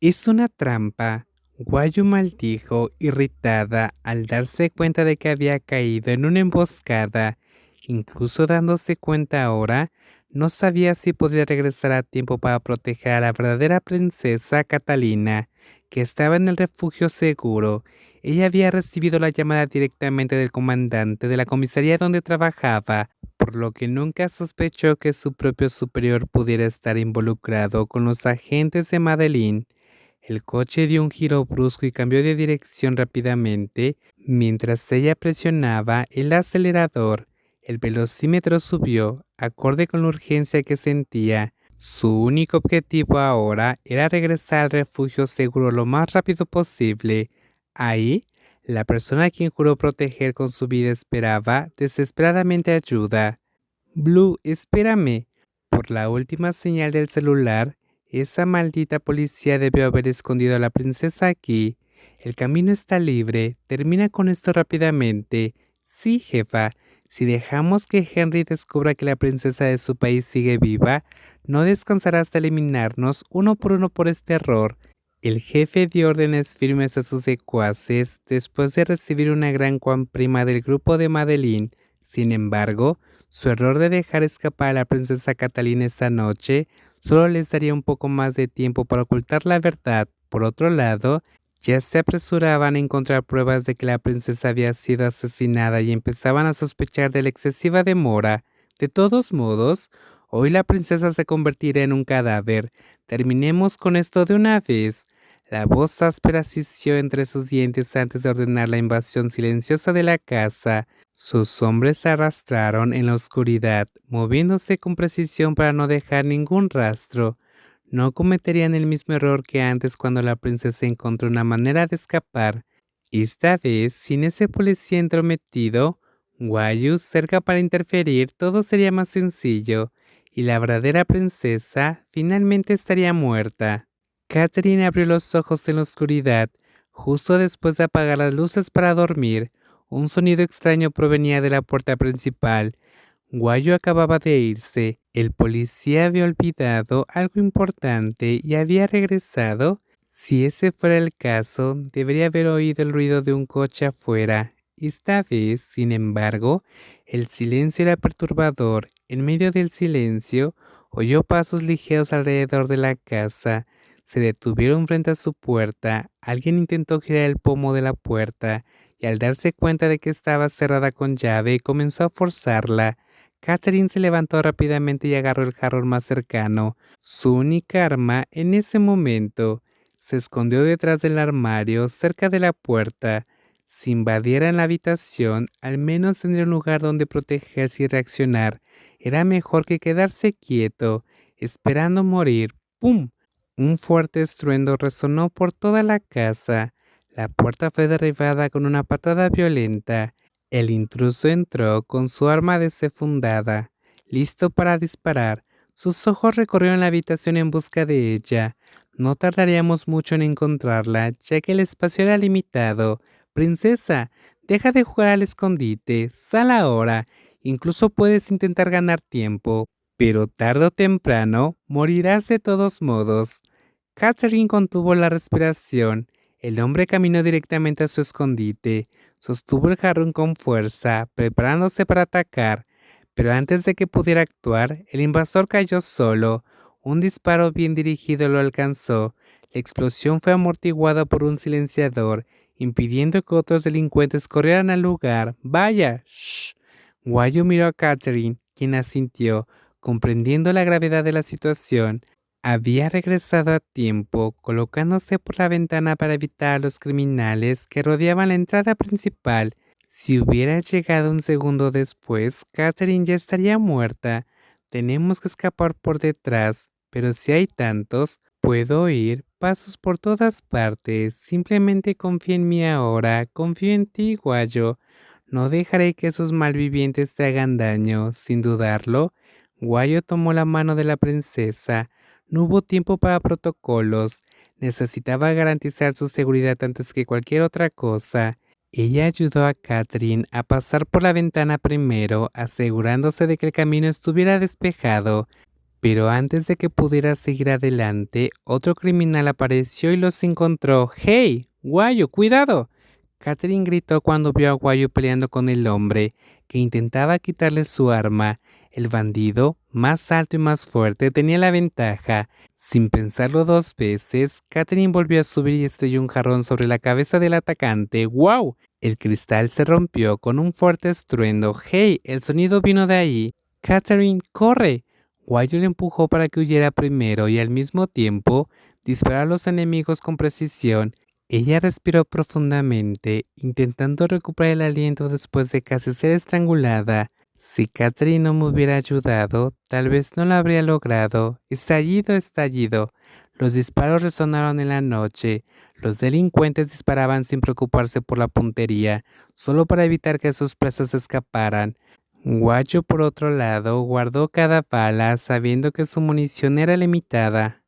Es una trampa. Guayu maldijo, irritada, al darse cuenta de que había caído en una emboscada. Incluso dándose cuenta ahora, no sabía si podría regresar a tiempo para proteger a la verdadera princesa Catalina, que estaba en el refugio seguro. Ella había recibido la llamada directamente del comandante de la comisaría donde trabajaba, por lo que nunca sospechó que su propio superior pudiera estar involucrado con los agentes de Madeline. El coche dio un giro brusco y cambió de dirección rápidamente. Mientras ella presionaba el acelerador, el velocímetro subió, acorde con la urgencia que sentía. Su único objetivo ahora era regresar al refugio seguro lo más rápido posible. Ahí, la persona a quien juró proteger con su vida esperaba desesperadamente ayuda. Blue, espérame. Por la última señal del celular, esa maldita policía debió haber escondido a la princesa aquí. El camino está libre. Termina con esto rápidamente. Sí, jefa. Si dejamos que Henry descubra que la princesa de su país sigue viva, no descansará hasta eliminarnos uno por este error. El jefe dio órdenes firmes a sus secuaces después de recibir una gran prima del grupo de Madeline. Sin embargo, su error de dejar escapar a la princesa Catalina esa noche solo les daría un poco más de tiempo para ocultar la verdad. Por otro lado, ya se apresuraban a encontrar pruebas de que la princesa había sido asesinada y empezaban a sospechar de la excesiva demora. De todos modos, hoy la princesa se convertirá en un cadáver. Terminemos con esto de una vez. La voz áspera asistió entre sus dientes antes de ordenar la invasión silenciosa de la casa. Sus hombres se arrastraron en la oscuridad, moviéndose con precisión para no dejar ningún rastro. No cometerían el mismo error que antes cuando la princesa encontró una manera de escapar. Esta vez, sin ese policía entrometido, Guayu cerca para interferir, todo sería más sencillo, y la verdadera princesa finalmente estaría muerta. Catherine abrió los ojos en la oscuridad, justo después de apagar las luces para dormir. Un sonido extraño provenía de la puerta principal. Guayo acababa de irse. El policía había olvidado algo importante y había regresado. Si ese fuera el caso, debería haber oído el ruido de un coche afuera. Esta vez, sin embargo, el silencio era perturbador. En medio del silencio, oyó pasos ligeros alrededor de la casa. Se detuvieron frente a su puerta. Alguien intentó girar el pomo de la puerta y al darse cuenta de que estaba cerrada con llave, comenzó a forzarla. Catherine se levantó rápidamente y agarró el jarrón más cercano, su única arma en ese momento. Se escondió detrás del armario, cerca de la puerta. Si invadieran la habitación, al menos tendría un lugar donde protegerse y reaccionar. Era mejor que quedarse quieto, esperando morir. ¡Pum! Un fuerte estruendo resonó por toda la casa. La puerta fue derribada con una patada violenta. El intruso entró con su arma desenfundada, listo para disparar. Sus ojos recorrieron la habitación en busca de ella. No tardaríamos mucho en encontrarla, ya que el espacio era limitado. Princesa, deja de jugar al escondite, sal ahora. Incluso puedes intentar ganar tiempo, pero tarde o temprano morirás de todos modos. Catherine contuvo la respiración. El hombre caminó directamente a su escondite. Sostuvo el jarrón con fuerza, preparándose para atacar, pero antes de que pudiera actuar, el invasor cayó solo. Un disparo bien dirigido lo alcanzó. La explosión fue amortiguada por un silenciador, impidiendo que otros delincuentes corrieran al lugar. ¡Vaya! ¡Shh! Guayo miró a Catherine, quien asintió, comprendiendo la gravedad de la situación. Había regresado a tiempo, colocándose por la ventana para evitar a los criminales que rodeaban la entrada principal. Si hubiera llegado un segundo después, Catherine ya estaría muerta. Tenemos que escapar por detrás, pero si hay tantos, puedo oír pasos por todas partes. Simplemente confía en mí ahora, confío en ti, Guayo. No dejaré que esos malvivientes te hagan daño, sin dudarlo. Guayo tomó la mano de la princesa. No hubo tiempo para protocolos. Necesitaba garantizar su seguridad antes que cualquier otra cosa. Ella ayudó a Catherine a pasar por la ventana primero, asegurándose de que el camino estuviera despejado. Pero antes de que pudiera seguir adelante, otro criminal apareció y los encontró. ¡Hey! ¡Guayo, cuidado! Catherine gritó cuando vio a Guayo peleando con el hombre, que intentaba quitarle su arma. El bandido, más alto y más fuerte, tenía la ventaja. Sin pensarlo dos veces, Catherine volvió a subir y estrelló un jarrón sobre la cabeza del atacante. ¡Guau! El cristal se rompió con un fuerte estruendo. ¡Hey! El sonido vino de ahí. ¡Catherine, corre! Guayo le empujó para que huyera primero y al mismo tiempo disparó a los enemigos con precisión. Ella respiró profundamente, intentando recuperar el aliento después de casi ser estrangulada. Si Catherine no me hubiera ayudado, tal vez no lo habría logrado. Estallido, estallido. Los disparos resonaron en la noche. Los delincuentes disparaban sin preocuparse por la puntería, solo para evitar que sus presas escaparan. Guayo, por otro lado, guardó cada bala sabiendo que su munición era limitada.